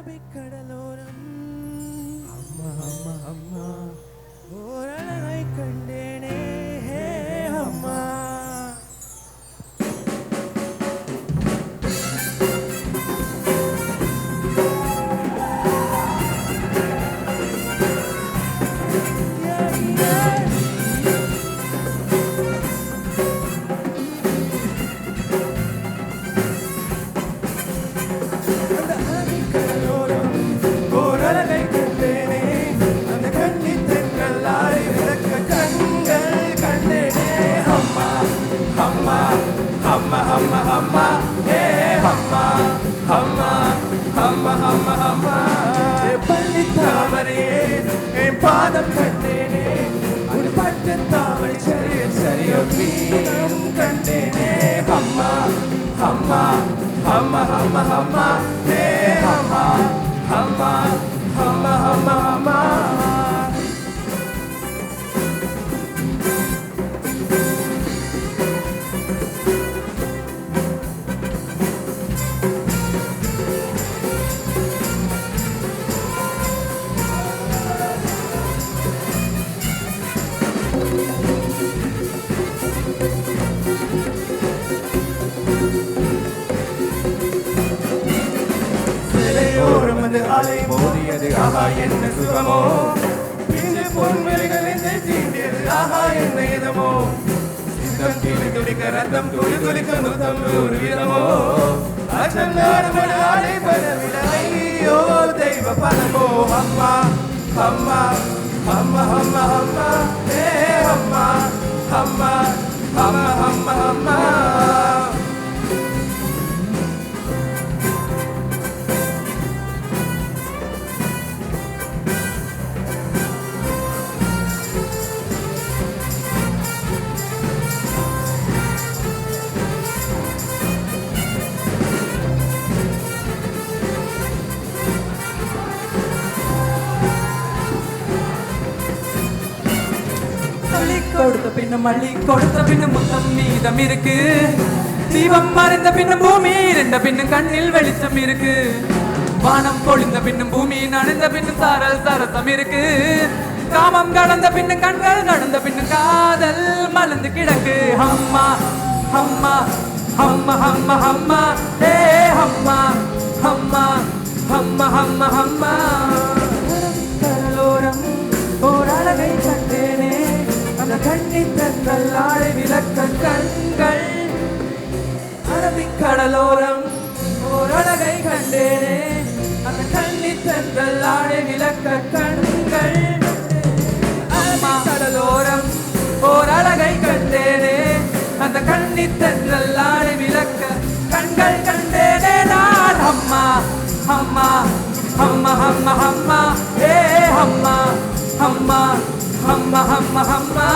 அரபிக்கடலோரம் அம்மா அம்மா அம்மா ஓரழகை கண்டேனே அம்மா. Humma, humma, humma, hey humma, humma, humma, humma, humma. Palli thamariye, paadam kandene, un pattu thamari chariya chariya peenam kandene. Humma, humma, humma, humma, humma, hey humma, humma, humma, humma, humma. அலை மோதியது ஆஹா என்ன சுகமோ, பிஞ்சு பொன்வெளிகளின் தீண்டியது ஆஹா என்ன இதமோ, சித்தம் துளி துளிக்க ரத்தம் துளி துளிக்க நுத்தம் நூறு விதமோ, அச்சம் நாடுமட ஆடை பரவிட ஐயோ தெய்வ பதமோ. அம்மா அம்மா அம்மா அம்மா அம்மா ஏ அம்மா அம்மா அம்மா அம்மா அம்மா. கொடுத்த பின்னும் மல்லி கொடுத்த பின்னும் முத்தம் மீதம் இருக்கு, தீபம் மறைந்த பின்னும் பூமி ரெண்ட பின்னும் கண்ணில் வெளிச்சம் இருக்கு, வானம் பொழிந்த பின்னும் பூமி நனைந்த பின்னும் சாரல் சரசம் இருக்கு, காமம் கடந்த பின்னும் கண்கள் கடந்த பின்னும் காதல் மலர்ந்து கிடக்கு. அம்மா அம்மா அம்மா அம்மா அம்மா ஏ அம்மா அம்மா அம்மா அம்மா அம்மா. கடலோரம் ஓர் அழகை கண்டேனே, அந்த கண்ணித்தங்கள் ஆடை விளக்க கண்கள். அரபிக்கடலோரம் ஓர் அழகை கண்டேனே, அந்த கண்ணித்தங்கள் ஆடை விளக்க கண்கள். அம்மா கடலோரம் ஓர் அழகை கண்டேனே, அந்த கண்ணித்தங்கள் ஆடை விளக்க கண்கள் கண்டேனே நான். அம்மா அம்மா அம்மா அம்மா அம்மா ஏ அம்மா அம்மா அம்மா அம்மா அம்மா.